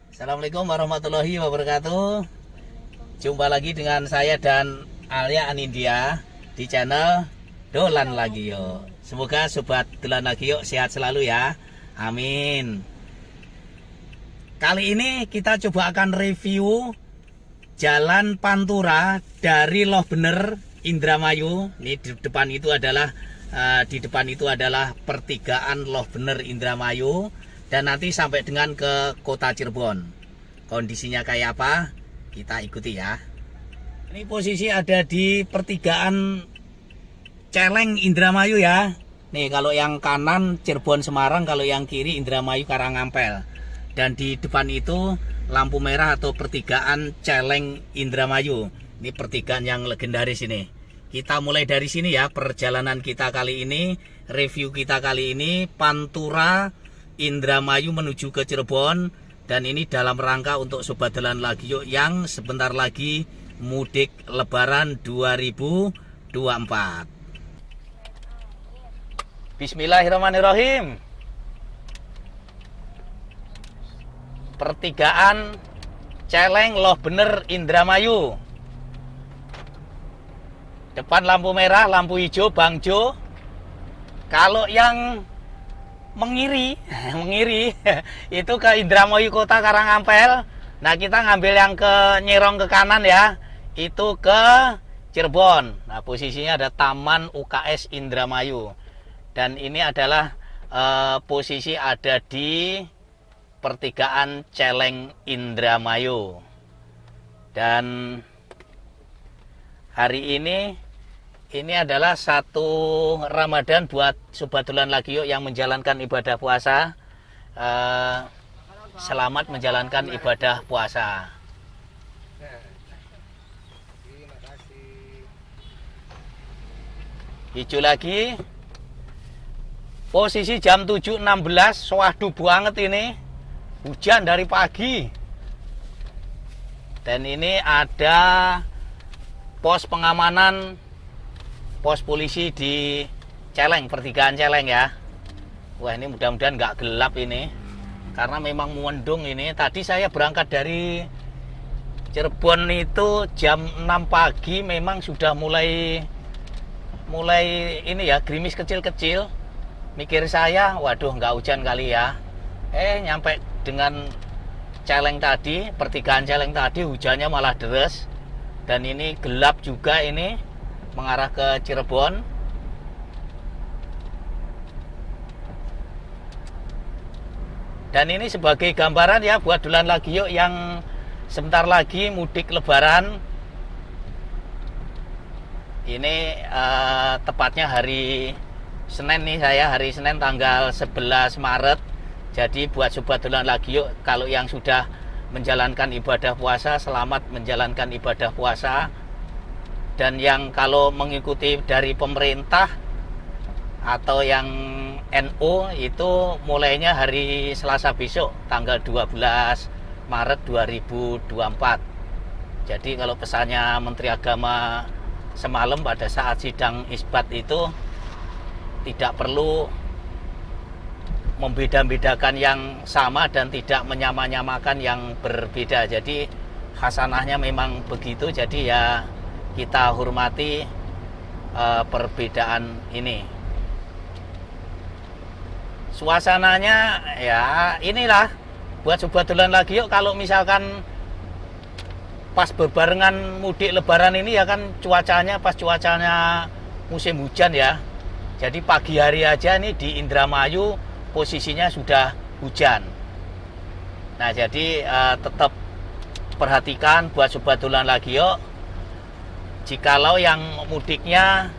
Assalamualaikum warahmatullahi wabarakatuh. Jumpa lagi dengan saya dan Alia Anindya di channel Dolan Lagi Yuk. Semoga sobat Dolan Lagi Yuk sehat selalu ya. Amin. Kali ini kita coba akan review Jalan Pantura dari Loh Bener Indramayu. Ini di depan itu adalah pertigaan Loh Bener Indramayu. Dan nanti sampai dengan ke kota Cirebon. Kondisinya kayak apa? Kita ikuti ya. Ini posisi ada di pertigaan Celeng Indramayu ya. Nih kalau yang kanan Cirebon Semarang, kalau yang kiri Indramayu Karangampel. Dan di depan itu lampu merah atau pertigaan Celeng Indramayu. Ini pertigaan yang legendaris ini. Kita mulai dari sini ya perjalanan kita kali ini, review kita kali ini Pantura Indramayu menuju ke Cirebon, dan ini dalam rangka untuk Sobat Dolan Lagi Yuk yang sebentar lagi mudik Lebaran 2024. Bismillahirrahmanirrahim. Pertigaan Celeng Loh Bener Indramayu. Depan lampu merah, lampu hijau, bangjo. Kalau yang mengiri itu ke Indramayu Kota Karangampel. Nah kita ngambil yang ke Nyerong ke kanan ya, itu ke Cirebon. Nah posisinya ada Taman UKS Indramayu, dan ini adalah posisi ada di pertigaan Celeng Indramayu. Dan hari ini adalah satu Ramadan buat Sobat Dolan Lagi Yuk yang menjalankan ibadah puasa. Selamat menjalankan ibadah puasa. Hijau lagi. Posisi jam 7.16. Waduh banget ini. Hujan dari pagi. Dan ini ada pos pengamanan, pos polisi di Celeng, pertigaan Celeng ya. Wah ini mudah-mudahan nggak gelap ini, karena memang mendung ini. Tadi saya berangkat dari Cirebon itu jam 6 pagi, memang sudah mulai ini ya, gerimis kecil-kecil. Mikir saya, waduh nggak hujan kali ya. Nyampe dengan Celeng tadi, pertigaan Celeng tadi, hujannya malah deres. Dan ini gelap juga ini, mengarah ke Cirebon. Dan ini sebagai gambaran ya buat Dolan Lagi Yuk yang sebentar lagi mudik Lebaran. Ini tepatnya hari Senin nih, saya hari Senin tanggal 11 Maret. Jadi buat Sobat Dolan Lagi Yuk, kalau yang sudah menjalankan ibadah puasa, selamat menjalankan ibadah puasa. Dan yang kalau mengikuti dari pemerintah atau yang NU itu mulainya hari Selasa besok tanggal 12 Maret 2024. Jadi kalau pesannya Menteri Agama semalam pada saat sidang isbat itu, tidak perlu membeda-bedakan yang sama dan tidak menyamakan yang berbeda. Jadi hasanahnya memang begitu. Jadi ya kita hormati perbedaan ini. Suasananya ya inilah buat Sobat Dolan Lagi Yuk, kalau misalkan pas berbarengan mudik Lebaran ini ya kan cuacanya pas cuacanya musim hujan ya. Jadi pagi hari aja nih di Indramayu posisinya sudah hujan. Nah jadi tetap perhatikan buat Sobat Dolan Lagi Yuk, jikalau yang mudiknya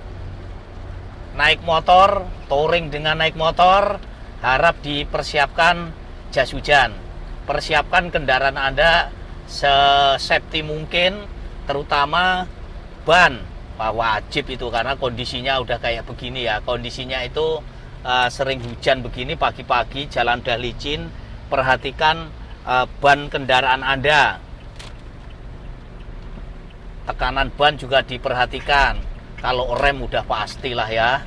naik motor, touring dengan naik motor, harap dipersiapkan jas hujan. Persiapkan kendaraan Anda sesafety mungkin, terutama ban. Wajib itu, karena kondisinya udah kayak begini ya. Kondisinya itu sering hujan begini pagi-pagi, jalan udah licin. Perhatikan ban kendaraan Anda. Tekanan ban juga diperhatikan. Kalau rem udah pastilah ya.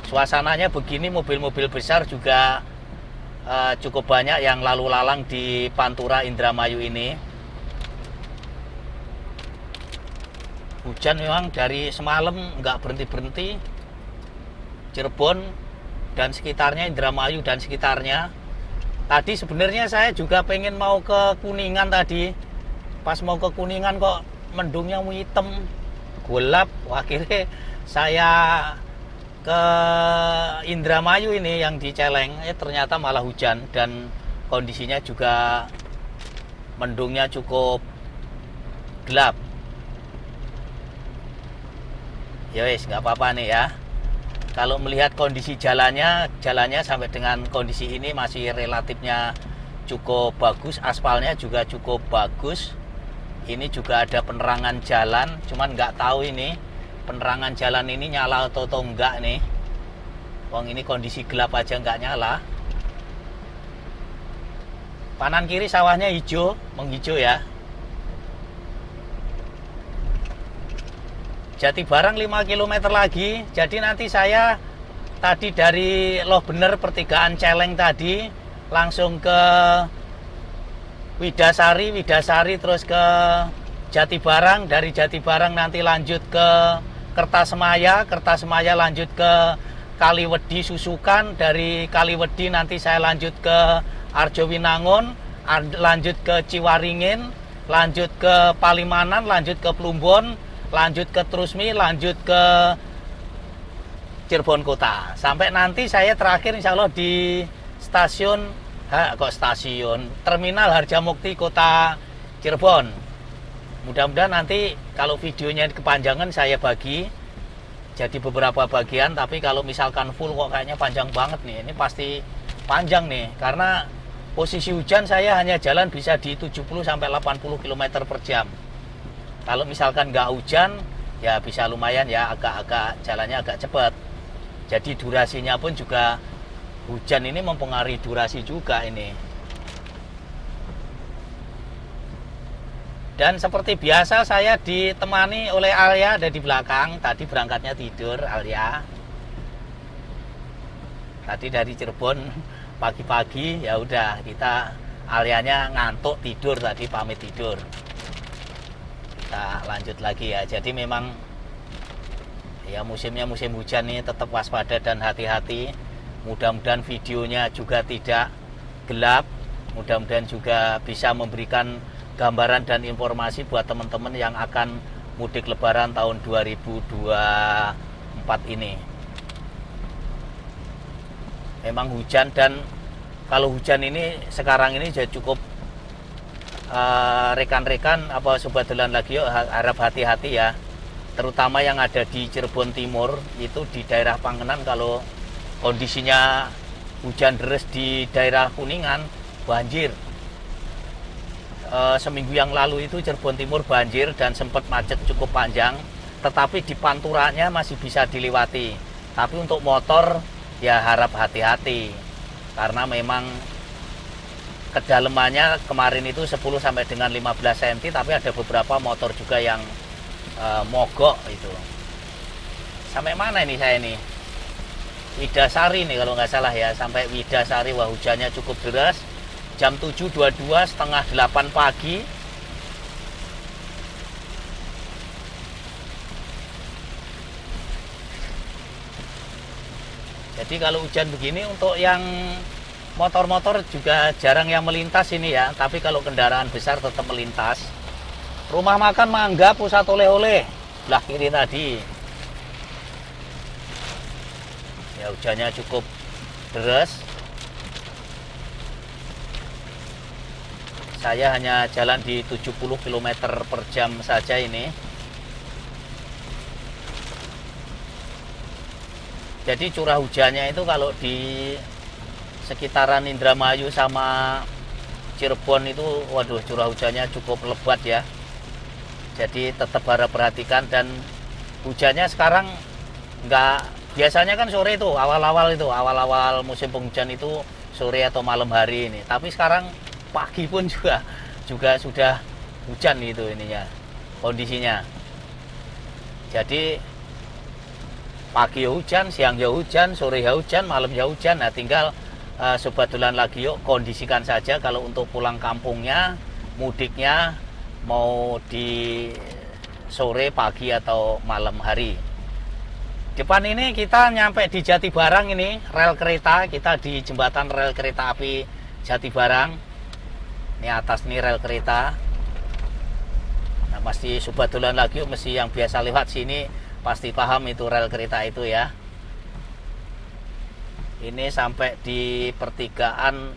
Suasananya begini, mobil-mobil besar juga cukup banyak yang lalu lalang di Pantura Indramayu ini. Hujan memang dari semalam nggak berhenti-berhenti. Cirebon dan sekitarnya, Indramayu dan sekitarnya. Tadi sebenarnya saya juga pengen mau ke Kuningan tadi. Pas mau ke Kuningan kok mendungnya hitam, gelap. Akhirnya saya ke Indramayu ini yang di Celeng, ternyata malah hujan dan kondisinya juga mendungnya cukup gelap. Ya wes, nggak apa-apa nih ya. Kalau melihat kondisi jalannya sampai dengan kondisi ini masih relatifnya cukup bagus, aspalnya juga cukup bagus. Ini juga ada penerangan jalan, cuman nggak tahu ini penerangan jalan ini nyala atau enggak nih. Wong ini kondisi gelap aja nggak nyala. Kanan kiri sawahnya hijau, menghijau ya. Jatibarang 5 km lagi. Jadi nanti saya tadi dari Loh Bener pertigaan Celeng tadi langsung ke Widasari terus ke Jatibarang, dari Jatibarang nanti lanjut ke Kertasemaya lanjut ke Kaliwedi Susukan, dari Kaliwedi nanti saya lanjut ke Arjowinangun, lanjut ke Ciwaringin, lanjut ke Palimanan, lanjut ke Plumbon, lanjut ke Trusmi, lanjut ke Cirebon Kota. Sampai nanti saya terakhir insya Allah di Terminal Harjamukti Kota Cirebon. Mudah-mudahan nanti kalau videonya kepanjangan saya bagi jadi beberapa bagian, tapi kalau misalkan full kok kayaknya panjang banget nih. Ini pasti panjang nih, karena posisi hujan saya hanya jalan bisa di 70-80 km per jam. Kalau misalkan nggak hujan, ya bisa lumayan ya, agak jalannya agak cepat. Jadi durasinya pun juga, hujan ini mempengaruhi durasi juga ini. Dan seperti biasa saya ditemani oleh Alia, ada di belakang. Tadi berangkatnya tidur Alia. Tadi dari Cirebon pagi-pagi, ya udah kita, Alianya ngantuk tidur tadi, pamit tidur. Kita lanjut lagi ya. Jadi memang ya musimnya musim hujan nih, tetap waspada dan hati-hati. Mudah-mudahan videonya juga tidak gelap. Mudah-mudahan juga bisa memberikan gambaran dan informasi buat teman-teman yang akan mudik lebaran tahun 2024 ini. Memang hujan, dan kalau hujan ini sekarang ini sudah cukup, rekan-rekan apa sobat dolan lagi yuk, harap hati-hati ya, terutama yang ada di Cirebon Timur itu, di daerah Pangenan. Kalau kondisinya hujan deras di daerah Kuningan banjir. Seminggu yang lalu itu Cirebon Timur banjir dan sempat macet cukup panjang, tetapi di Panturanya masih bisa dilewati. Tapi untuk motor ya harap hati-hati, karena memang kedalamannya kemarin itu 10 sampai dengan 15 cm, tapi ada beberapa motor juga yang mogok itu. Sampai mana ini saya ini? Widasari nih kalau nggak salah ya, sampai Widasari. Wah, hujannya cukup deras. Jam 7.22, setengah 8 pagi. Jadi kalau hujan begini, untuk yang motor-motor juga jarang yang melintas ini ya. Tapi kalau kendaraan besar tetap melintas. Rumah makan Mangga, pusat oleh-oleh belah kiri tadi. Ya hujannya cukup deras. Saya hanya jalan di 70 km per jam saja ini. Jadi curah hujannya itu kalau di sekitaran Indramayu sama Cirebon itu, waduh, curah hujannya cukup lebat ya. Jadi tetap harap perhatikan. Dan hujannya sekarang nggak, biasanya kan sore itu, awal-awal musim penghujan itu sore atau malam hari ini. Tapi sekarang pagi pun juga sudah hujan gitu ininya, kondisinya. Jadi pagi ya hujan, siang ya hujan, sore ya hujan, malam ya hujan. Nah, tinggal Sobat Dolan Lagi Yuk kondisikan saja kalau untuk pulang kampungnya, mudiknya mau di sore, pagi atau malam hari. Depan ini kita nyampe di Jatibarang, ini rel kereta, kita di jembatan rel kereta api Jatibarang. Ini atas nih rel kereta. Nah, pasti Sobat Dolan Lagi Yuk mesti yang biasa lewat sini pasti paham itu rel kereta itu ya. Ini sampai di pertigaan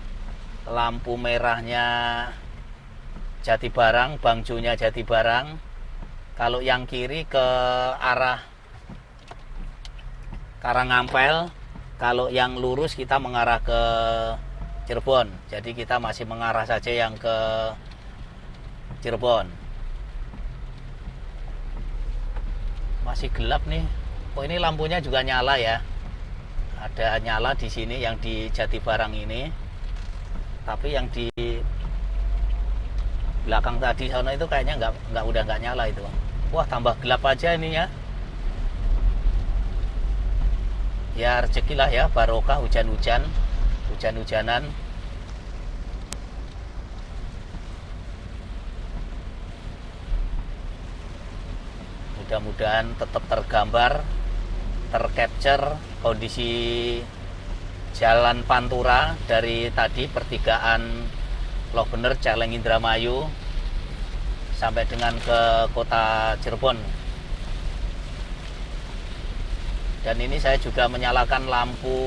lampu merahnya Jatibarang, Bangjonya Jatibarang. Kalau yang kiri ke arah Karangampel, kalau yang lurus kita mengarah ke Cirebon. Jadi kita masih mengarah saja yang ke Cirebon. Masih gelap nih. Oh, ini lampunya juga nyala ya. Ada nyala di sini yang di Jatibarang ini, tapi yang di belakang tadi sana itu kayaknya udah nggak nyala itu. Wah, tambah gelap aja ininya. Ya rezeki lah ya, barokah hujan-hujanan. Mudah-mudahan tetap tergambar, tercapture kondisi Jalan Pantura dari tadi pertigaan Loh Bener, Celeng, Indramayu sampai dengan ke kota Cirebon. Dan ini saya juga menyalakan lampu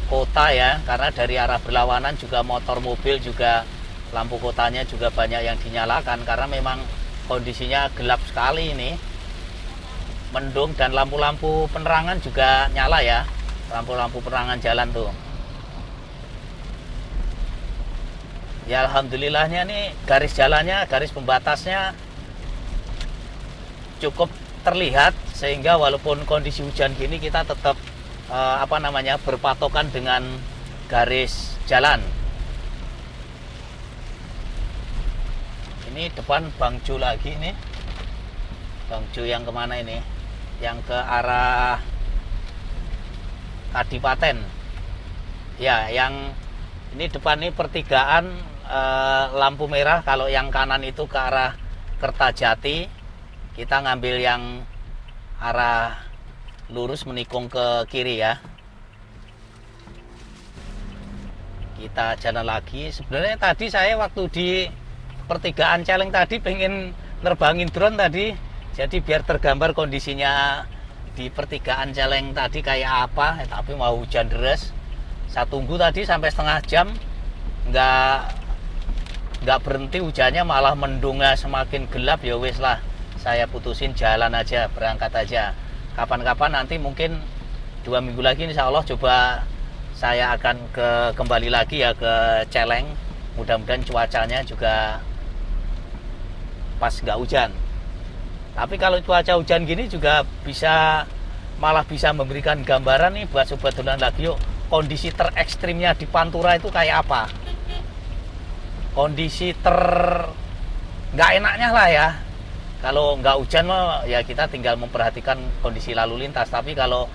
kota ya, karena dari arah berlawanan juga motor, mobil juga lampu kotanya juga banyak yang dinyalakan karena memang kondisinya gelap sekali ini. Mendung dan lampu-lampu penerangan juga nyala ya, lampu-lampu penerangan jalan tuh. Ya alhamdulillahnya nih garis jalannya, garis pembatasnya cukup terlihat sehingga walaupun kondisi hujan gini kita tetap berpatokan dengan garis jalan. Ini depan Bangjo lagi nih, Bangjo yang kemana ini? Yang ke arah Kadipaten ya, yang ini depan ini pertigaan lampu merah. Kalau yang kanan itu ke arah Kertajati, kita ngambil yang arah lurus menikung ke kiri ya. Kita jalan lagi. Sebenarnya tadi saya waktu di pertigaan Celeng tadi pengen nerbangin drone tadi, jadi biar tergambar kondisinya di pertigaan Celeng tadi kayak apa. Tapi mau hujan deras, saya tunggu tadi sampai setengah jam nggak berhenti hujannya, malah mendungnya semakin gelap. Ya wes lah, saya putusin jalan aja, berangkat aja. Kapan-kapan nanti mungkin 2 minggu lagi insya Allah coba saya akan kembali lagi ya ke Celeng. Mudah-mudahan cuacanya juga pas nggak hujan. Tapi kalau cuaca hujan gini juga malah bisa memberikan gambaran nih buat Sobat Dolan Lagi Yuk, kondisi terekstrimnya di Pantura itu kayak apa. Kondisi nggak enaknya lah ya. Kalau nggak hujan mah ya kita tinggal memperhatikan kondisi lalu lintas. Tapi kalau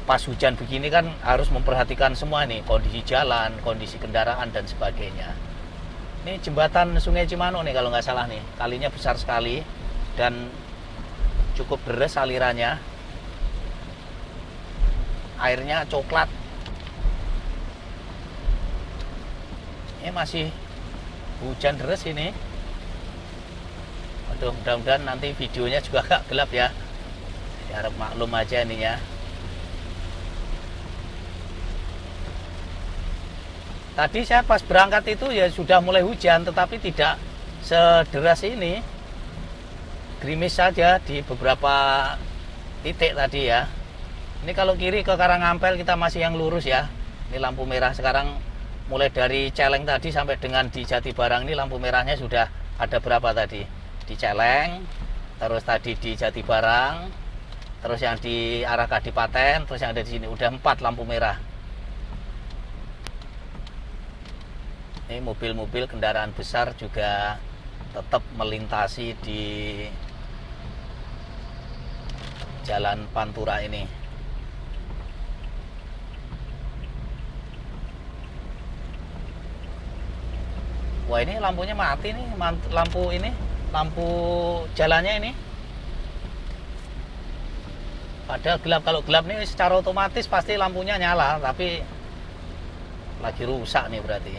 pas hujan begini kan harus memperhatikan semua nih, kondisi jalan, kondisi kendaraan dan sebagainya. Ini jembatan Sungai Cimanuk nih kalau nggak salah nih, kalinya besar sekali dan cukup deras alirannya, airnya coklat. Ini masih hujan deras ini. Aduh, mudah-mudahan nanti videonya juga agak gelap ya. Harap maklum aja ininya. Tadi saya pas berangkat itu ya sudah mulai hujan, tetapi tidak sederas ini. Gerimis saja di beberapa titik tadi ya. Ini kalau kiri ke Karangampel kita masih yang lurus ya. Ini lampu merah sekarang mulai dari Celeng tadi sampai dengan di Jatibarang ini lampu merahnya sudah ada berapa tadi? Di Celeng, terus tadi di Jatibarang, terus yang di arah Kadipaten, terus yang ada di sini udah 4 lampu merah. Ini mobil-mobil kendaraan besar juga tetap melintasi di Jalan Pantura ini. Wah, ini lampunya mati nih, lampu ini, lampu jalannya ini. Padahal gelap, kalau gelap nih secara otomatis pasti lampunya nyala, tapi lagi rusak nih berarti.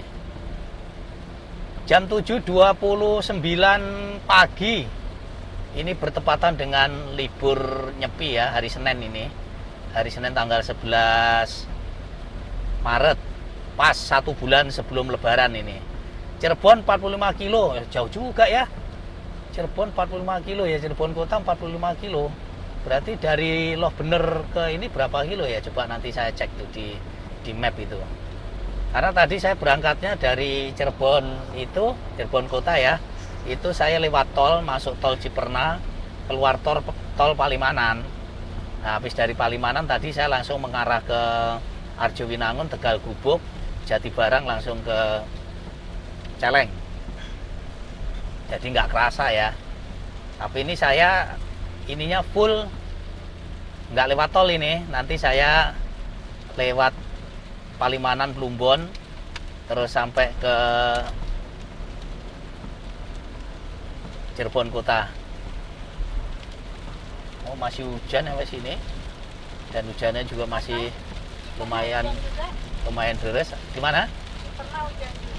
Jam 7.29 pagi. Ini bertepatan dengan libur Nyepi ya, hari Senin ini. Hari Senin tanggal 11 Maret. Pas 1 bulan sebelum Lebaran ini. Cirebon 45 kilo, jauh juga ya. Cirebon 45 kilo ya, Cirebon kota 45 kilo. Berarti dari Loh Bener ke ini berapa kilo ya? Coba nanti saya cek tuh di map itu. Karena tadi saya berangkatnya dari Cirebon itu, Cirebon kota ya. Itu saya lewat tol, masuk tol Ciperna, keluar tol Palimanan. Nah, habis dari Palimanan tadi saya langsung mengarah ke Arjowinangun, Tegal Gubuk, Jatibarang langsung ke Celeng. Jadi nggak kerasa ya. Tapi ini saya ininya full, nggak lewat tol ini. Nanti saya lewat Palimanan, Plumbon, terus sampai ke Cirebon kota. Oh, masih hujan sampai sini, dan hujannya juga masih lumayan deras. Di mana?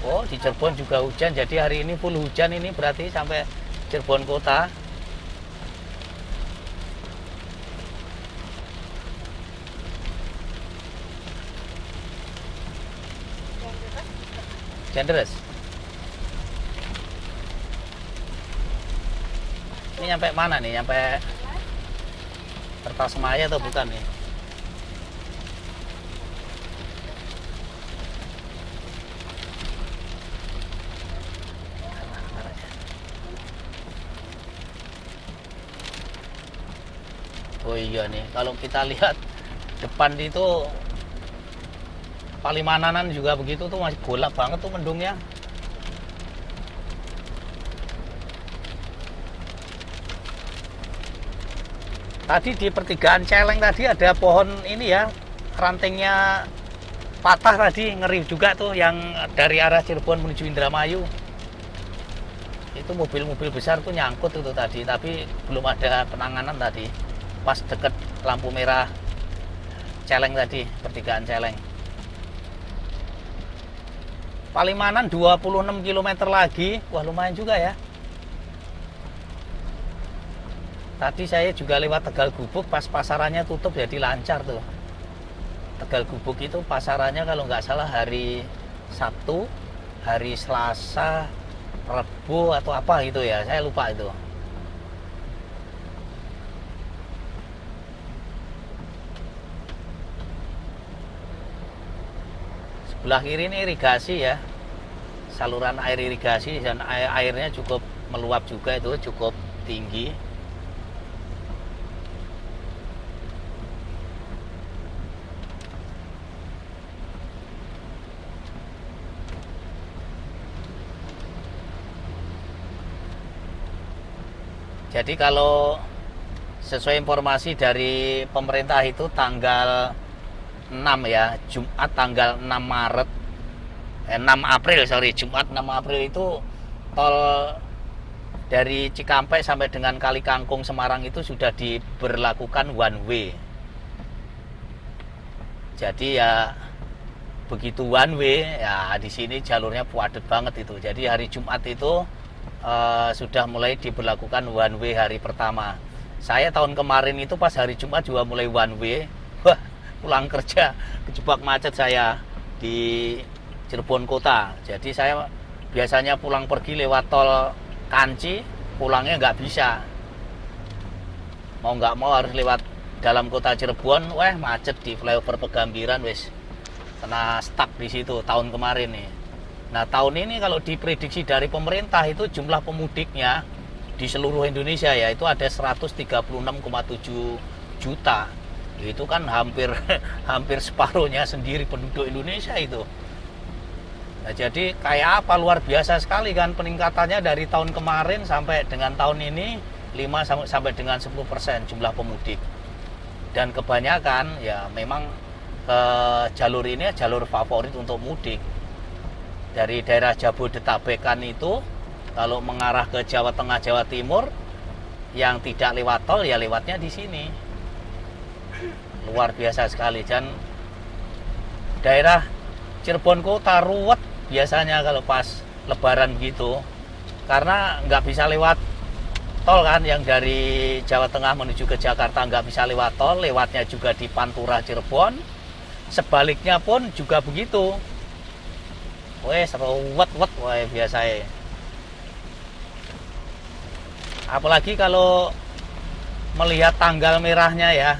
Oh, di Cirebon juga hujan. Jadi hari ini full hujan ini berarti sampai Cirebon kota. Hujan deras. Ini nyampe mana nih? Nyampe Kertasemaya atau bukan nih? Oh iya nih, kalau kita lihat depan itu Palimananan juga begitu tuh, masih golak banget tuh mendungnya. Tadi di pertigaan Celeng tadi ada pohon ini ya, rantingnya patah tadi, ngeri juga tuh yang dari arah Cirebon menuju Indramayu. Itu mobil-mobil besar tuh nyangkut itu tadi, tapi belum ada penanganan tadi. Pas deket lampu merah Celeng tadi, pertigaan Celeng. Palimanan 26 km lagi. Wah, lumayan juga ya. Tadi saya juga lewat Tegal Gubuk, pas pasarannya tutup jadi lancar tuh. Tegal Gubuk itu pasarannya kalau nggak salah hari Sabtu, hari Selasa, Rabu atau apa gitu ya, saya lupa itu. Sebelah kiri ini irigasi ya, saluran air irigasi, dan airnya cukup meluap juga, itu cukup tinggi. Jadi kalau sesuai informasi dari pemerintah itu tanggal 6 ya, Jumat tanggal 6 Maret 6 April, Jumat 6 April itu tol dari Cikampek sampai dengan Kali Kangkung Semarang itu sudah diberlakukan one way. Jadi ya begitu one way ya, di sini jalurnya padat banget itu. Jadi hari Jumat itu sudah mulai diberlakukan one way hari pertama. Saya tahun kemarin itu pas hari Jumat juga mulai one way. Wah, pulang kerja kejebak macet saya di Cirebon kota. Jadi saya biasanya pulang pergi lewat tol Kanci, pulangnya nggak bisa. Mau nggak mau harus lewat dalam kota Cirebon. Wah, macet di flyover Pegambiran wes. Kena stuck di situ tahun kemarin nih. Nah, tahun ini kalau diprediksi dari pemerintah itu jumlah pemudiknya di seluruh Indonesia ya itu ada 136,7 juta. Itu kan hampir separuhnya sendiri penduduk Indonesia itu. Nah, jadi kayak apa, luar biasa sekali kan peningkatannya dari tahun kemarin sampai dengan tahun ini 5 sampai dengan 10% jumlah pemudik. Dan kebanyakan ya memang jalur ini jalur favorit untuk mudik. dari daerah Jabodetabek itu kalau mengarah ke Jawa Tengah, Jawa Timur yang tidak lewat tol ya lewatnya di sini. Luar biasa sekali. Dan daerah Cirebon Kota ruwet biasanya kalau pas Lebaran gitu, karena nggak bisa lewat tol kan, yang dari Jawa Tengah menuju ke Jakarta nggak bisa lewat tol, lewatnya juga di Pantura Cirebon, sebaliknya pun juga begitu. Wes ruwet-wet wae biasa. Apalagi kalau melihat tanggal merahnya ya,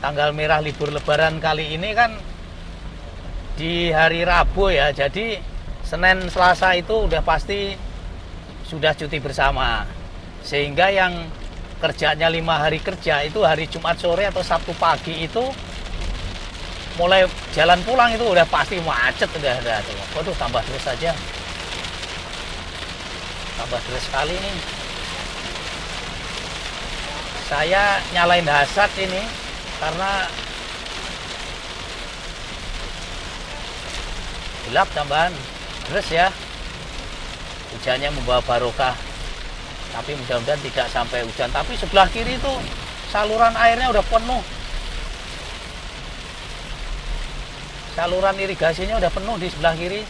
tanggal merah libur Lebaran kali ini kan di hari Rabu ya, jadi Senin Selasa itu udah pasti sudah cuti bersama, sehingga yang kerjanya 5 hari kerja itu hari Jumat sore atau Sabtu pagi itu mulai jalan pulang itu udah pasti macet, udah ada tuh. Waduh, tambah terus aja, tambah terus sekali nih. Saya nyalain hazard ini karena gelap tambahan terus ya. Hujannya membawa barokah, tapi mudah-mudahan tidak sampai hujan. Tapi sebelah kiri itu saluran airnya udah penuh, saluran irigasinya udah penuh di sebelah kiri.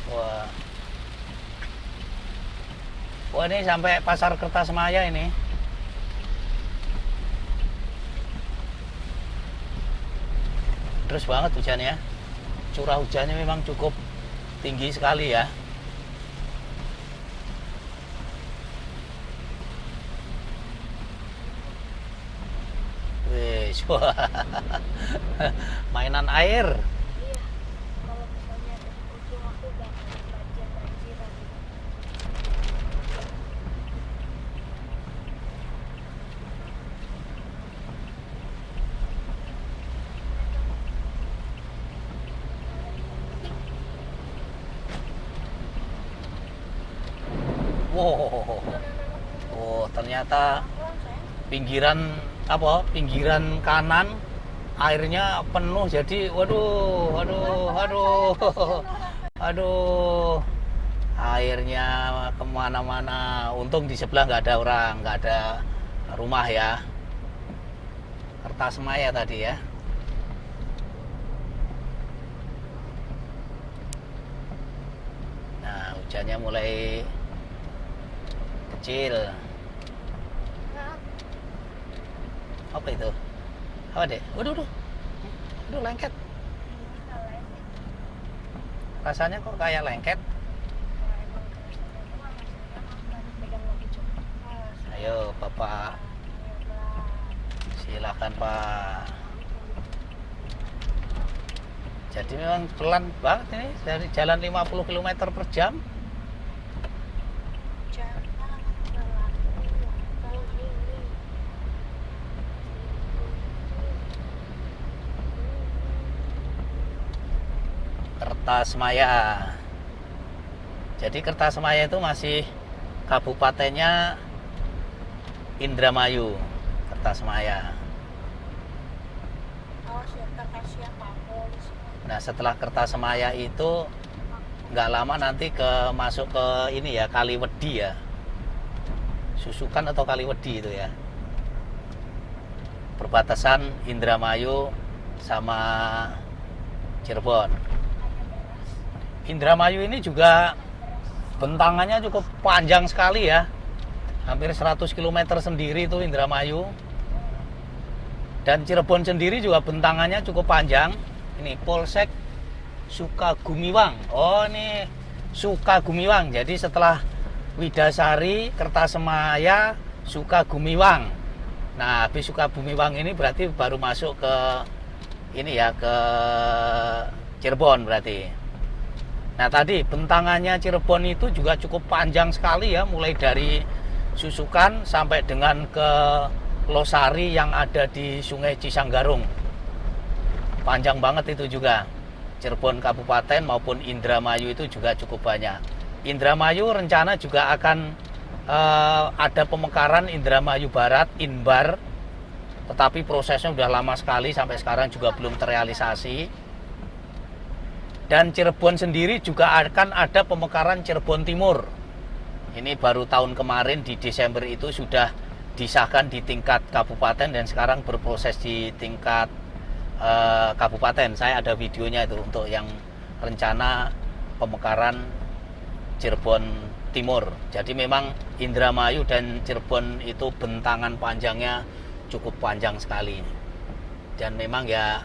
Wah, wah ini sampai Pasar Kertasmaya ini. Terus banget hujannya, curah hujannya memang cukup tinggi sekali ya. Wih, mainan air. Wow, oh ternyata pinggiran pinggiran kanan airnya penuh, jadi waduh, aduh, airnya kemana-mana. Untung di sebelah nggak ada orang, nggak ada rumah ya. Kertasmaya tadi ya. Nah, hujannya mulai kecil. Apa itu? Apa deh? Waduh, lengket. Rasanya kok kayak lengket. Ayo Bapak, silakan Pak. Jadi memang pelan banget ini, dari jalan 50 km per jam. Kertasmaya. Jadi Kertasmaya itu masih kabupatennya Indramayu, Kertasmaya. Nah, setelah Kertasmaya itu nggak lama nanti masuk ke ini ya, Kaliwedi ya. Susukan atau Kaliwedi itu ya. Perbatasan Indramayu sama Cirebon. Indramayu ini juga bentangannya cukup panjang sekali ya. Hampir 100 km sendiri itu Indramayu. Dan Cirebon sendiri juga bentangannya cukup panjang. Ini Polsek Sukagumiwang. Oh, ini Sukagumiwang. Jadi setelah Widasari, Kertasmaya, Sukagumiwang. Nah, habis Sukagumiwang ini berarti baru masuk ke ini ya, ke Cirebon berarti. Nah, tadi bentangannya Cirebon itu juga cukup panjang sekali ya, mulai dari Susukan sampai dengan ke Losari yang ada di Sungai Cisanggarung. Panjang banget itu juga. Cirebon Kabupaten maupun Indramayu itu juga cukup banyak. Indramayu rencana juga akan ada pemekaran Indramayu Barat, Inbar. tetapi prosesnya sudah lama sekali, sampai sekarang juga belum terrealisasi. Dan Cirebon sendiri juga akan ada pemekaran Cirebon Timur. Ini baru tahun kemarin di Desember itu sudah disahkan di tingkat kabupaten dan sekarang berproses di tingkat kabupaten. Saya ada videonya itu untuk yang rencana pemekaran Cirebon Timur. Jadi memang Indramayu dan Cirebon itu bentangan panjangnya cukup panjang sekali. Dan memang ya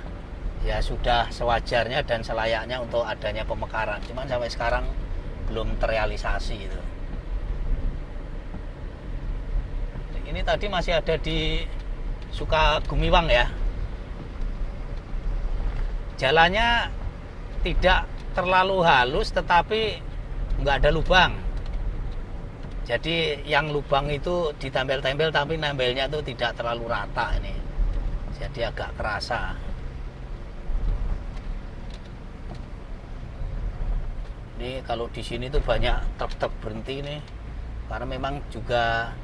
sudah sewajarnya dan selayaknya untuk adanya pemekaran. Cuman sampai sekarang belum terrealisasi itu. Ini tadi masih ada di Sukagumiwang ya. Jalannya tidak terlalu halus tetapi nggak ada lubang. Jadi yang lubang itu ditempel-tempel tapi nempelnya itu tidak terlalu rata ini. Jadi agak kerasa. Ini kalau di sini tuh banyak truk-truk berhenti nih. Karena memang juga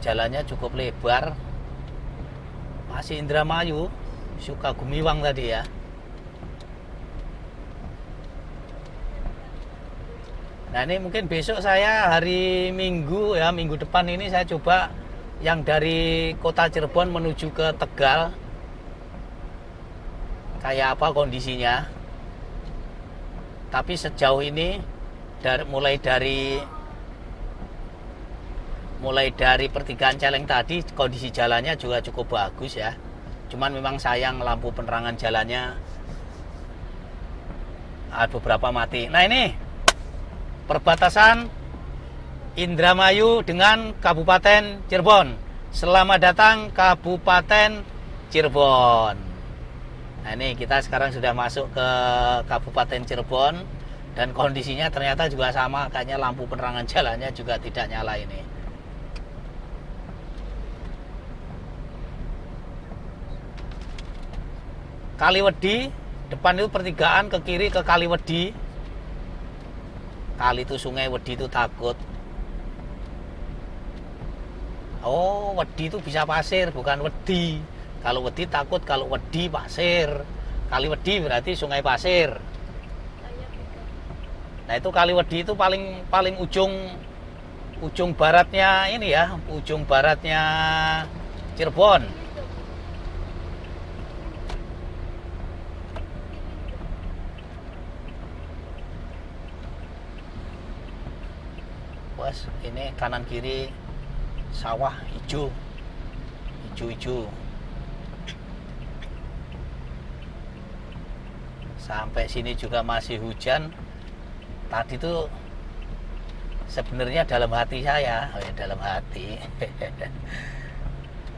jalannya cukup lebar. Masih Indramayu, Sukagumiwang tadi ya. Nah ini mungkin besok saya hari Minggu ya, minggu depan ini saya coba yang dari kota Cirebon menuju ke Tegal. Kayak apa kondisinya. Tapi sejauh ini mulai dari pertigaan Celeng tadi kondisi jalannya juga cukup bagus ya. Cuman memang sayang lampu penerangan jalannya ada beberapa mati. Nah ini perbatasan Indramayu dengan Kabupaten Cirebon. Selamat datang Kabupaten Cirebon. Nah ini kita sekarang sudah masuk ke Kabupaten Cirebon dan kondisinya ternyata juga sama, kayaknya lampu penerangan jalannya juga tidak nyala ini. Kaliwedi, depan itu pertigaan, ke kiri ke Kaliwedi. Kali itu sungai Wedi itu takut. Oh, Wedi itu bisa pasir, bukan Wedi. Kalau Wedi takut, kalau Wedi pasir. Kali Wedi berarti sungai pasir. Nah itu Kali Wedi itu paling ujung baratnya ini ya, ujung baratnya Cirebon. Bos, ini kanan kiri sawah hijau. Sampai sini juga masih hujan. Tadi tuh sebenarnya dalam hati saya, dalam hati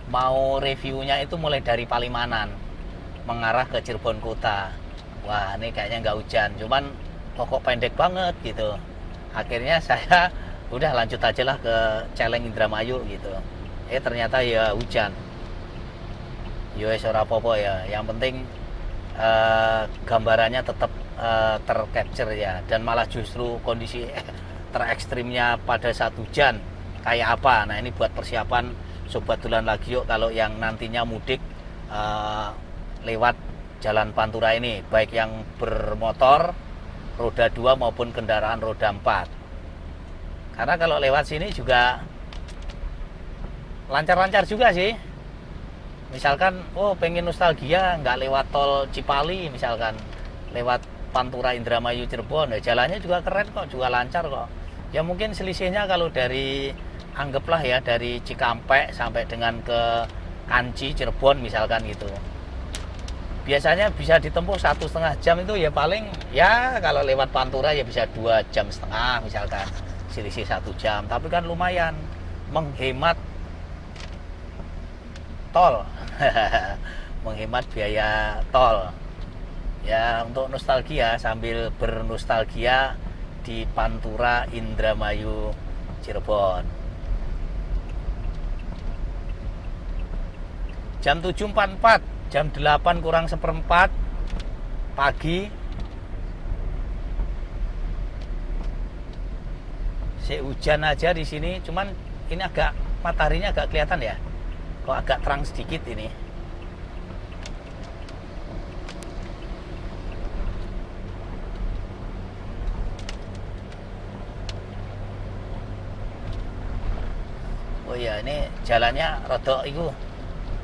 mau reviewnya itu mulai dari Palimanan mengarah ke Cirebon kota. Wah ini kayaknya nggak hujan, cuman kok pendek banget gitu. Akhirnya saya udah lanjut aja lah ke Celeng Indramayu gitu. Ternyata ya hujan. Yo ora apa-apa ya. Yang penting gambarannya tetap tercapture ya. Dan malah justru kondisi terekstrimnya pada saat hujan kayak apa. Nah ini buat persiapan Sobat Dolan lagi yuk kalau yang nantinya mudik lewat Jalan Pantura ini, baik yang bermotor roda 2 maupun kendaraan roda 4. Karena kalau lewat sini juga lancar-lancar juga sih. Misalkan, pengen nostalgia, nggak lewat tol Cipali, misalkan lewat Pantura Indramayu Cirebon, jalannya juga keren kok, juga lancar kok. Ya mungkin selisihnya kalau dari, anggaplah ya dari Cikampek sampai dengan ke Kanci Cirebon misalkan gitu. Biasanya bisa ditempuh 1,5 jam itu ya paling, ya kalau lewat Pantura ya bisa 2,5 jam misalkan. Selisih 1 jam, tapi kan lumayan menghemat tol. Menghemat biaya tol ya, untuk nostalgia, sambil bernostalgia di Pantura Indramayu Cirebon. Jam 7.44, jam 8 kurang seperempat pagi. Hujan aja di sini, cuman ini agak mataharinya agak kelihatan ya. Kok agak terang sedikit ini. Oh iya, ini jalannya rodok itu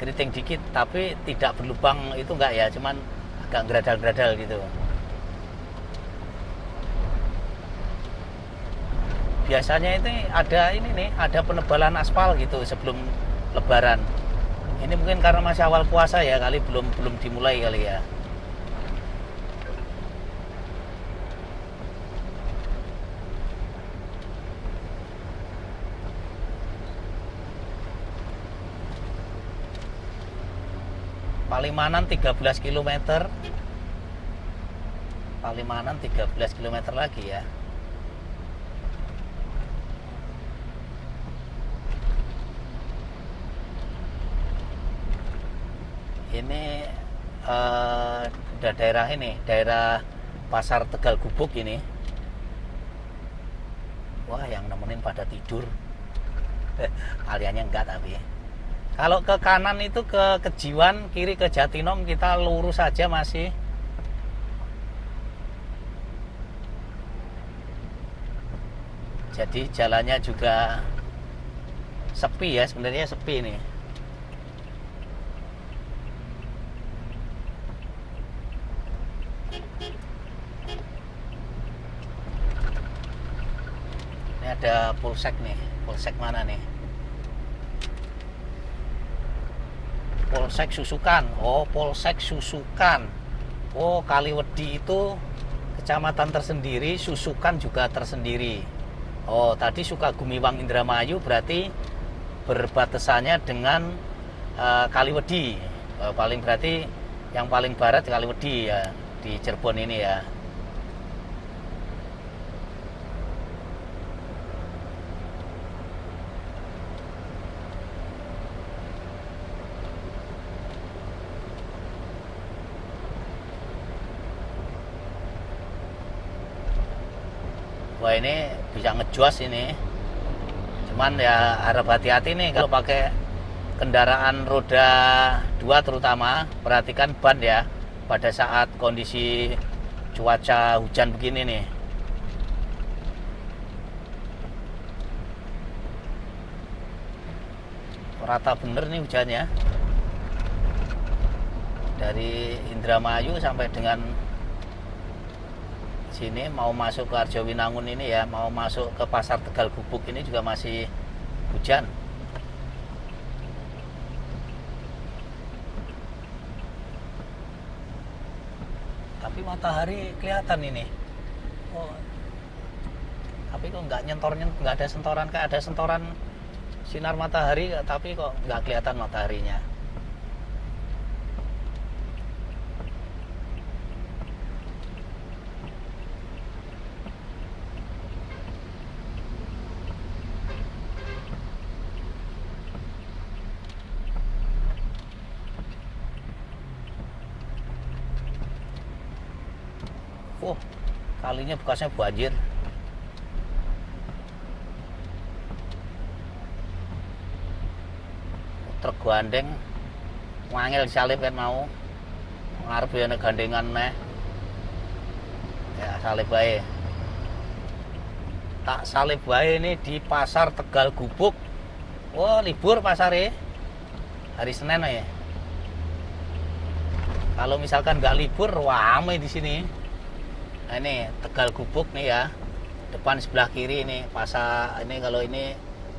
keriting dikit, tapi tidak berlubang itu enggak ya, cuman agak gradal-gradal gitu. Biasanya itu ada penebalan aspal gitu sebelum Lebaran. Ini mungkin karena masih awal puasa ya, kali belum dimulai kali ya. Palimanan 13 km. Palimanan 13 km lagi ya. Ini udah daerah Pasar Tegal Gubuk ini. Wah, yang nemenin pada tidur. Aliannya enggak tapi. Kalau ke kanan itu ke Kejiwan, kiri ke Jatinom, kita lurus saja masih. Jadi jalannya juga sepi ya, sebenarnya sepi nih. Ini ada polsek nih. Polsek mana nih? Polsek Susukan. Oh, Polsek Susukan. Oh, Kaliwedi itu kecamatan tersendiri, Susukan juga tersendiri. Oh, tadi Sukagumiwang Indramayu berarti berbatasannya dengan Kaliwedi. Berarti yang paling barat Kaliwedi ya, di Cirebon ini ya. Wah, ini bisa ngejuas ini. Cuman ya harap hati-hati nih kalau pakai kendaraan roda 2 terutama, perhatikan ban ya pada saat kondisi cuaca hujan begini nih. Rata bener nih hujannya. Dari Indramayu sampai dengan sini mau masuk ke Arjowinangun ini ya, mau masuk ke Pasar Tegal Gubuk ini juga masih hujan. Tapi matahari kelihatan ini. Oh, tapi kok nggak nggak ada sentoran, kayak ada sentoran sinar matahari, tapi kok nggak kelihatan mataharinya. Kalinya bekasnya banjir. Truk gandeng wangil disalip kan mau ngarep ya gandengan meh. Ya salib bae. Tak salib bae ini di Pasar Tegal Gubuk. Oh, libur pasare. Hari Senin ya. Kalau misalkan nggak libur, ramai di sini. Nah, ini Tegal Gubuk nih ya. Depan sebelah kiri ini pasar ini, kalau ini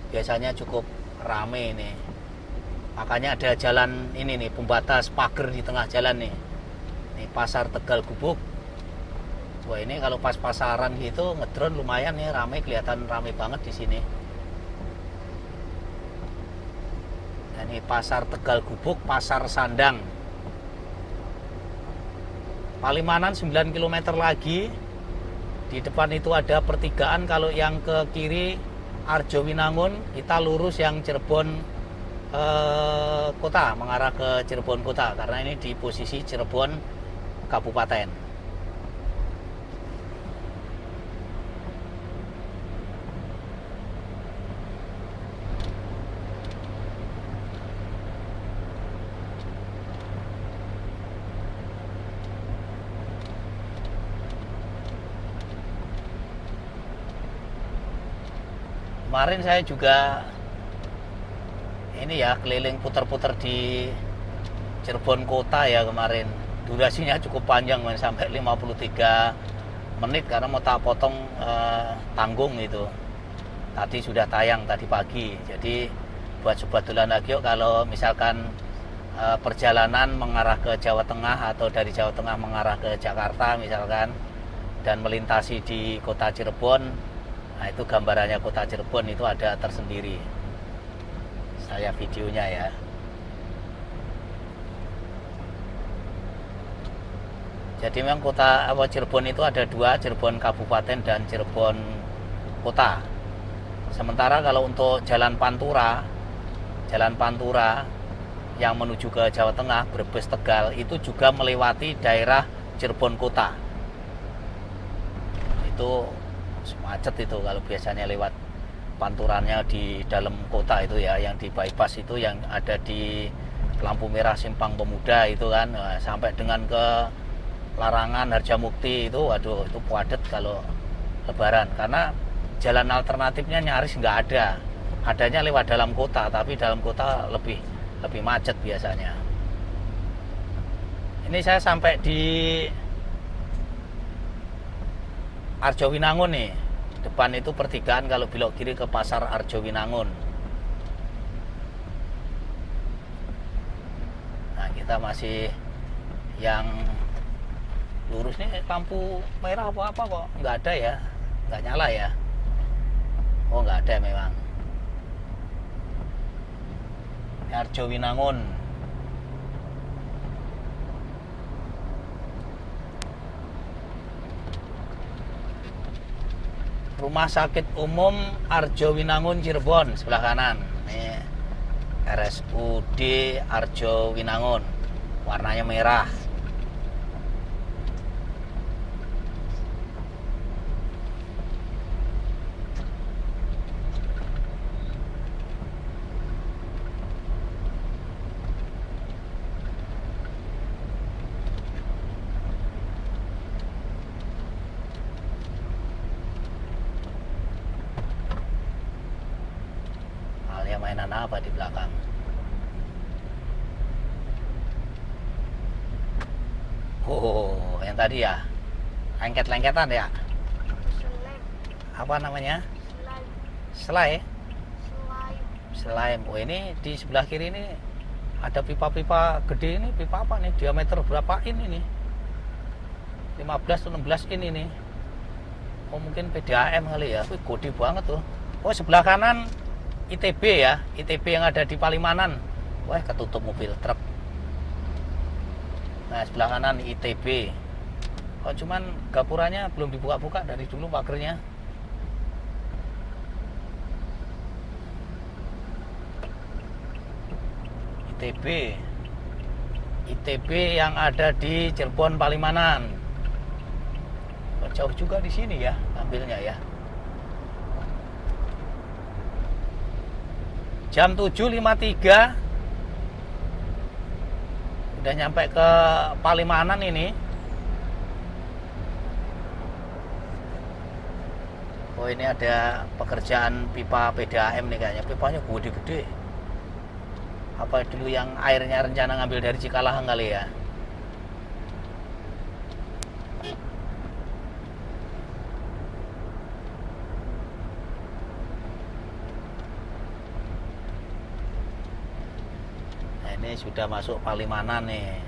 biasanya cukup ramai ini. Makanya ada jalan ini nih, pembatas pagar di tengah jalan nih. Ini Pasar Tegal Gubuk. Wah, ini kalau pas pasaran gitu ngedrone lumayan nih, ramai, kelihatan ramai banget di sini. Nah, ini Pasar Tegal Gubuk, Pasar Sandang. Palimanan 9 km lagi. Di depan itu ada pertigaan. Kalau yang ke kiri Arjowinangun, kita lurus yang Cirebon kota, mengarah ke Cirebon kota, karena ini di posisi Cirebon Kabupaten. Kemarin saya juga ini ya keliling putar-putar di Cirebon kota ya kemarin. Durasinya cukup panjang, sampai 53 menit karena mau tak potong tanggung itu. Tadi sudah tayang tadi pagi. Jadi buat sobat dolan lagi kalau misalkan perjalanan mengarah ke Jawa Tengah atau dari Jawa Tengah mengarah ke Jakarta misalkan, dan melintasi di kota Cirebon, nah itu gambarannya kota Cirebon itu ada tersendiri. Saya videonya ya. Jadi memang kota Cirebon itu ada dua, Cirebon Kabupaten dan Cirebon Kota. Sementara kalau untuk jalan Pantura yang menuju ke Jawa Tengah, Brebes, Tegal, itu juga melewati daerah Cirebon Kota. Itu macet itu kalau biasanya lewat panturannya di dalam kota itu ya, yang di bypass itu yang ada di lampu merah Simpang Pemuda itu kan, sampai dengan ke Larangan, Harjamukti itu, waduh itu padat kalau lebaran, karena jalan alternatifnya nyaris nggak ada, adanya lewat dalam kota, tapi dalam kota lebih macet biasanya. Ini saya sampai di Arjowinangun nih. Depan itu pertigaan kalau belok kiri ke pasar Arjowinangun. Nah, kita masih yang lurus nih, lampu merah apa kok nggak ada ya, nggak nyala ya. Oh, nggak ada memang. Arjowinangun. Rumah Sakit Umum Arjowinangun Cirebon sebelah kanan. Ini RSUD Arjowinangun. Warnanya merah. Mainan apa di belakang? Oh, yang tadi ya, lengket-lengketan ya. Apa namanya? Selai. Slime. Oh, ini di sebelah kiri ini ada pipa-pipa gede ini. Pipa apa nih? Diameter berapa in ini? 15 atau 16 in ini. Oh, mungkin PDAM kali ya. Wih, gede banget tuh. Oh, sebelah kanan ITB ya, ITB yang ada di Palimanan. Wah, ketutup mobil truk. Nah, sebelah kanan ITB. Oh, cuman gapuranya belum dibuka-buka dari dulu pagernya. ITB yang ada di Cirebon Palimanan. Oh, jauh juga di sini ya ambilnya ya. Jam 7.53 udah nyampe ke Palimanan ini. Oh, ini ada pekerjaan pipa PDAM nih kayaknya. Pipanya gede-gede. Apa dulu yang airnya rencana ngambil dari Cikalahang kali ya. Ini sudah masuk Palimanan nih.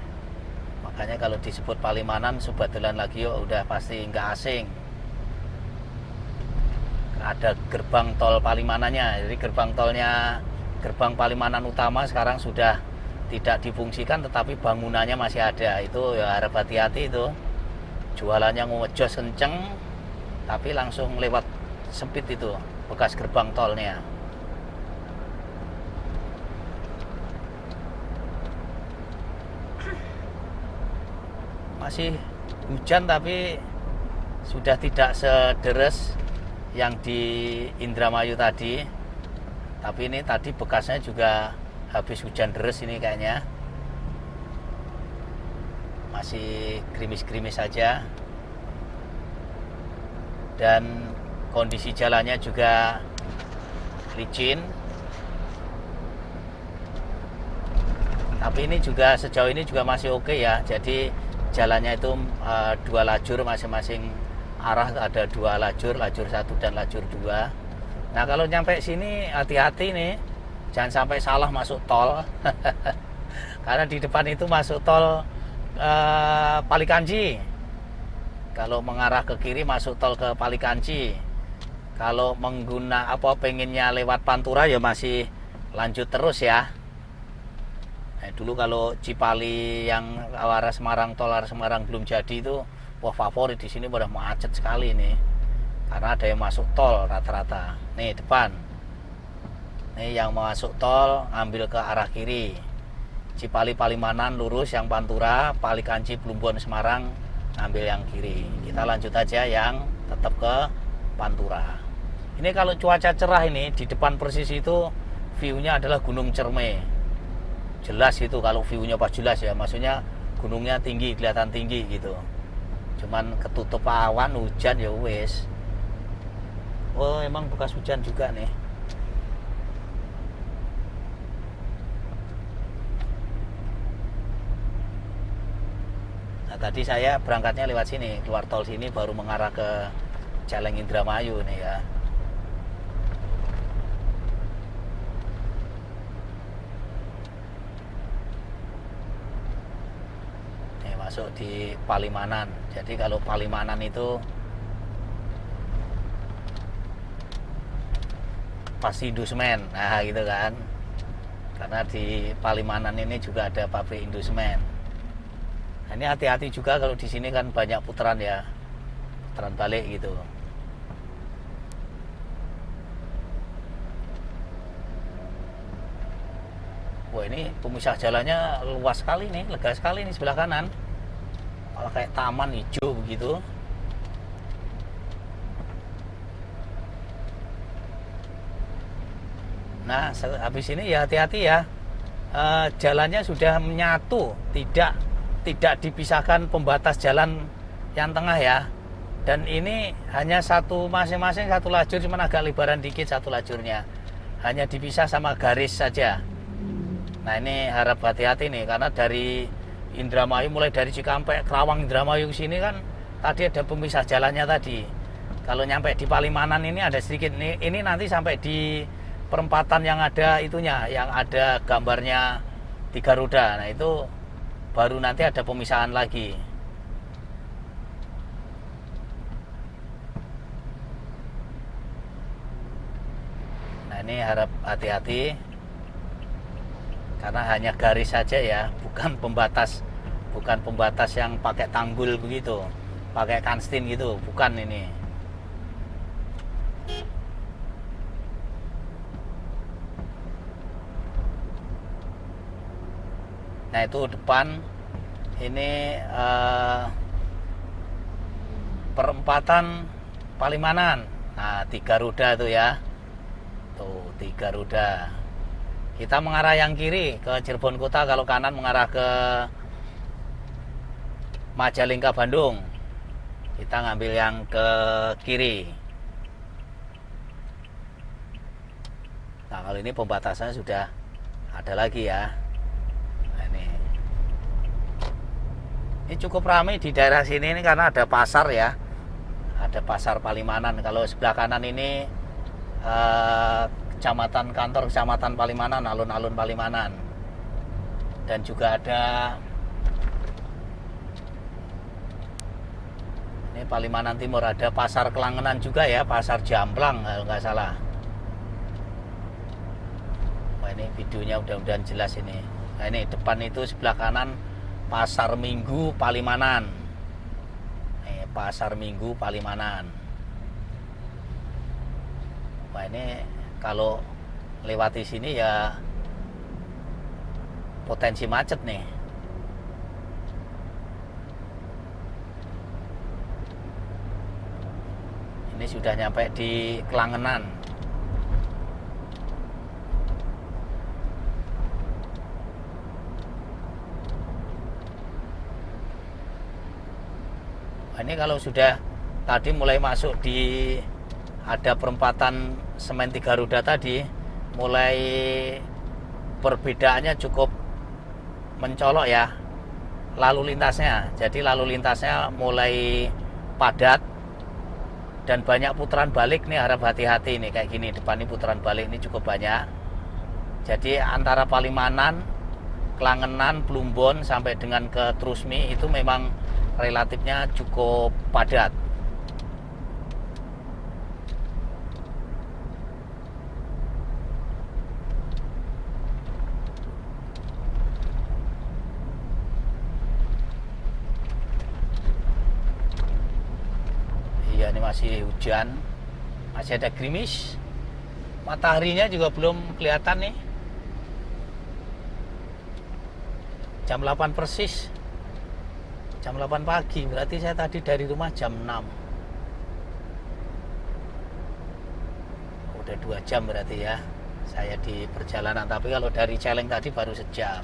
Makanya kalau disebut Palimanan, sobat dolan lagi yuk udah pasti nggak asing. Ada gerbang tol Palimanannya. Jadi gerbang Palimanan utama sekarang sudah tidak difungsikan, tetapi bangunannya masih ada. Itu ya harap hati-hati itu. Jualannya ngejos kenceng, tapi langsung lewat sempit itu bekas gerbang tolnya. Masih hujan tapi sudah tidak sederes yang di Indramayu tadi. Tapi ini tadi bekasnya juga habis hujan deres ini kayaknya. Masih gerimis-gerimis saja. Dan kondisi jalannya juga licin. Tapi ini juga sejauh ini juga masih oke ya. Jadi jalannya itu 2 lajur masing-masing arah, ada 2 lajur 1 dan lajur 2. Nah kalau nyampe sini hati-hati nih, jangan sampai salah masuk tol. Karena di depan itu masuk tol Palikanci. Kalau mengarah ke kiri masuk tol ke Palikanci. Kalau pengennya lewat Pantura ya masih lanjut terus ya. Dulu kalau Cipali yang arah Semarang, tol arah Semarang belum jadi itu, wah favorit di sini pada macet sekali nih. Karena ada yang masuk tol rata-rata. Nih depan. Nih yang masuk tol ambil ke arah kiri. Cipali Palimanan lurus yang Pantura, Palikanci Plumbon Semarang ambil yang kiri. Kita lanjut aja yang tetap ke Pantura. Ini kalau cuaca cerah ini di depan persis itu view-nya adalah Gunung Cerme. Jelas itu kalau view-nya pas jelas ya, maksudnya gunungnya tinggi, kelihatan tinggi gitu. Cuman ketutup awan, hujan ya wes. Oh emang bekas hujan juga nih. Nah tadi saya berangkatnya lewat sini, keluar tol sini baru mengarah ke Jalan Indramayu nih ya. Masuk di Palimanan. Jadi kalau Palimanan itu pasti Indusmen, nah gitu kan. Karena di Palimanan ini juga ada pabrik Indusmen. Nah, ini hati-hati juga kalau di sini kan banyak putaran ya, putaran balik gitu. Wah ini pemisah jalannya luas sekali nih, lega sekali nih sebelah kanan. Malah kayak taman hijau begitu. Nah habis ini ya hati-hati ya, jalannya sudah menyatu, tidak dipisahkan pembatas jalan yang tengah ya. Dan ini hanya masing-masing satu lajur, cuman agak lebaran dikit satu lajurnya, hanya dipisah sama garis saja. Nah ini harap hati-hati nih, karena dari Indramayu, mulai dari Cikampek, Kerawang, Indramayu sini kan tadi ada pemisah jalannya tadi. Kalau nyampe di Palimanan ini ada sedikit nih, ini nanti sampai di perempatan yang ada itunya, yang ada gambarnya 3 roda. Nah itu baru nanti ada pemisahan lagi. Nah ini harap hati-hati, karena hanya garis saja ya, bukan pembatas yang pakai tanggul begitu, pakai kanstin gitu, bukan ini. Nah itu depan ini perempatan Palimanan. Nah 3 roda itu ya, tuh 3 roda. Kita mengarah yang kiri ke Cirebon Kota, kalau kanan mengarah ke Majalengka Bandung. Kita ngambil yang ke kiri. Nah kalau ini pembatasannya sudah ada lagi ya. Nah, ini cukup ramai di daerah sini ini karena ada pasar ya. Ada pasar Palimanan. Kalau sebelah kanan ini kantor kecamatan Palimanan, alun-alun Palimanan. Dan juga ada ini Palimanan Timur, ada pasar Kelangenan juga ya, pasar Jamplang kalau nggak salah. Wah ini videonya mudah-mudahan jelas ini. Nah ini depan itu sebelah kanan Pasar Minggu Palimanan. Pasar Minggu Palimanan. Wah ini kalau lewati sini ya potensi macet nih. Ini sudah nyampe di Kelangenan. Ini kalau sudah tadi mulai masuk di ada perempatan semen 3 roda tadi mulai perbedaannya cukup mencolok ya lalu lintasnya. Jadi lalu lintasnya mulai padat dan banyak putaran balik nih, harap hati-hati nih kayak gini. Depan ini putaran balik ini cukup banyak. Jadi antara Palimanan, Klangenan, Plumbon sampai dengan ke Trusmi itu memang relatifnya cukup padat. Iya, ini masih hujan, masih ada gerimis, mataharinya juga belum kelihatan nih. Jam 8 persis, jam 8 pagi, berarti saya tadi dari rumah jam 6. Udah 2 jam berarti ya saya di perjalanan, tapi kalau dari Celeng tadi baru sejam.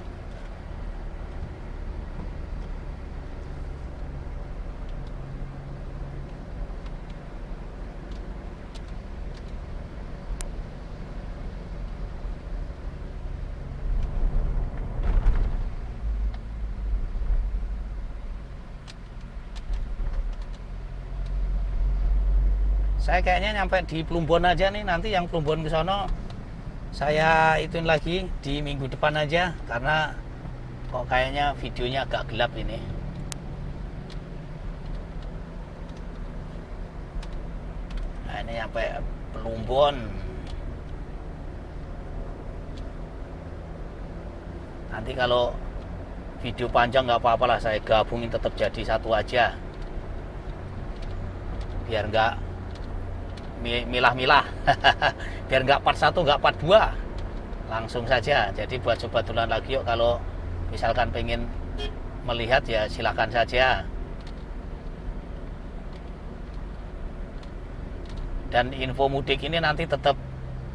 Saya kayaknya nyampe di Plumbon aja nih, nanti yang Plumbon ke sono saya ituin lagi di minggu depan aja, karena kok kayaknya videonya agak gelap ini. Nah, ini nyampe Plumbon. Nanti kalau video panjang nggak apa-apa lah, saya gabungin tetap jadi satu aja, biar nggak milah-milah. Biar nggak part 1 nggak part 2, langsung saja. Jadi buat sobat Tulan lagi yuk, kalau misalkan pengen melihat ya silakan saja. Dan info mudik ini nanti tetap,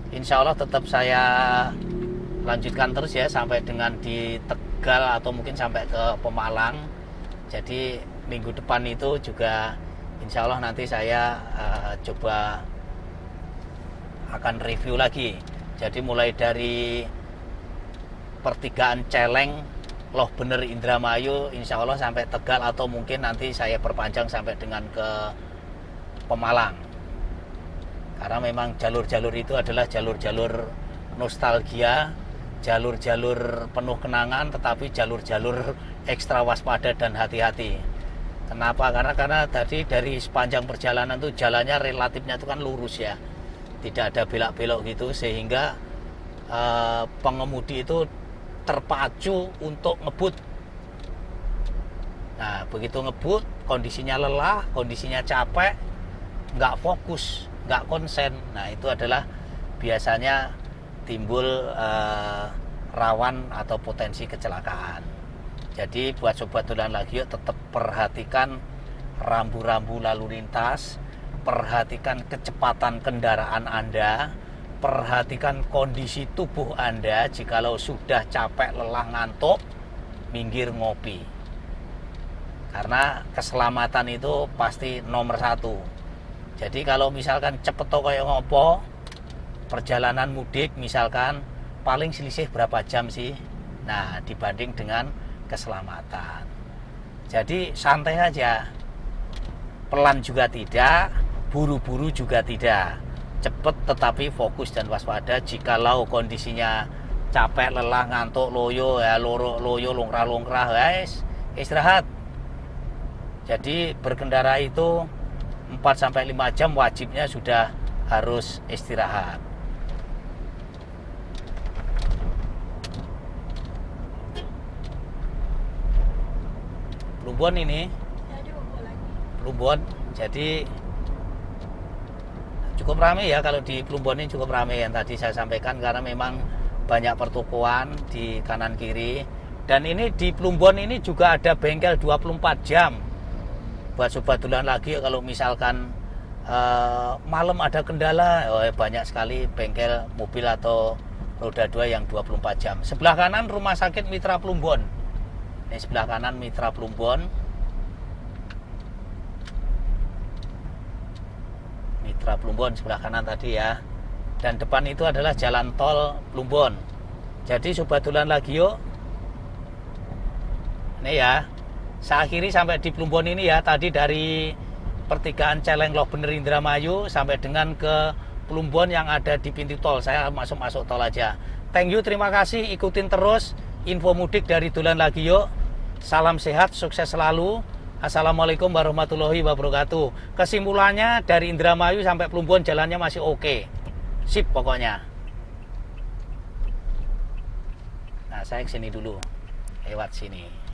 insya Allah tetap saya lanjutkan terus ya sampai dengan di Tegal atau mungkin sampai ke Pemalang. Jadi minggu depan itu juga insya Allah nanti saya coba akan review lagi. Jadi mulai dari pertigaan Celeng, Loh Bener, Indramayu, insya Allah sampai Tegal, atau mungkin nanti saya perpanjang sampai dengan ke Pemalang. Karena memang jalur-jalur itu adalah jalur-jalur nostalgia, jalur-jalur penuh kenangan, tetapi jalur-jalur ekstra waspada dan hati-hati. Kenapa? Karena tadi dari sepanjang perjalanan tuh jalannya relatifnya itu kan lurus ya, tidak ada belok-belok gitu, sehingga pengemudi itu terpacu untuk ngebut. Nah, begitu ngebut, kondisinya lelah, kondisinya capek, nggak fokus, nggak konsen. Nah, itu adalah biasanya timbul rawan atau potensi kecelakaan. Jadi buat sobat Tulan lagi yuk, tetap perhatikan rambu-rambu lalu lintas, perhatikan kecepatan kendaraan Anda, perhatikan kondisi tubuh Anda. Jikalau sudah capek, lelah, ngantuk, minggir ngopi. Karena keselamatan itu pasti nomor 1. Jadi kalau misalkan cepet toh kayak ngopo, perjalanan mudik misalkan paling selisih berapa jam sih? Nah, dibanding dengan keselamatan. Jadi santai aja, pelan juga tidak, buru-buru juga tidak, cepet tetapi fokus dan waspada. Jikalau kondisinya capek, lelah, ngantuk, loyo ya, loyo longkrah guys, istirahat. Jadi berkendara itu 4-5 jam wajibnya sudah harus istirahat. Plumbon ini, Plumbon, jadi cukup ramai ya. Kalau di Plumbon ini cukup ramai yang tadi saya sampaikan, karena memang banyak pertokoan di kanan kiri. Dan ini di Plumbon ini juga ada bengkel 24 jam. Buat sobat Tulan lagi, kalau misalkan malam ada kendala, banyak sekali bengkel mobil atau roda 2 yang 24 jam. Sebelah kanan rumah sakit Mitra Plumbon. Ini sebelah kanan Mitra Plumbon. Mitra Plumbon sebelah kanan tadi ya. dan depan itu adalah jalan tol Plumbon. Jadi sobat dolan lagi yuk. Ini ya, saya akhiri sampai di Plumbon ini ya. Tadi dari pertigaan Celeng Loh Bener Indramayu sampai dengan ke Plumbon yang ada di pintu tol. Saya masuk tol aja. Thank you, terima kasih. Ikutin terus info mudik dari Dolan Lagi Yuk. Salam sehat, sukses selalu. Assalamualaikum warahmatullahi wabarakatuh. Kesimpulannya dari Indramayu sampai Plumbon jalannya masih oke. Sip pokoknya. Nah, saya kesini dulu. Lewat sini.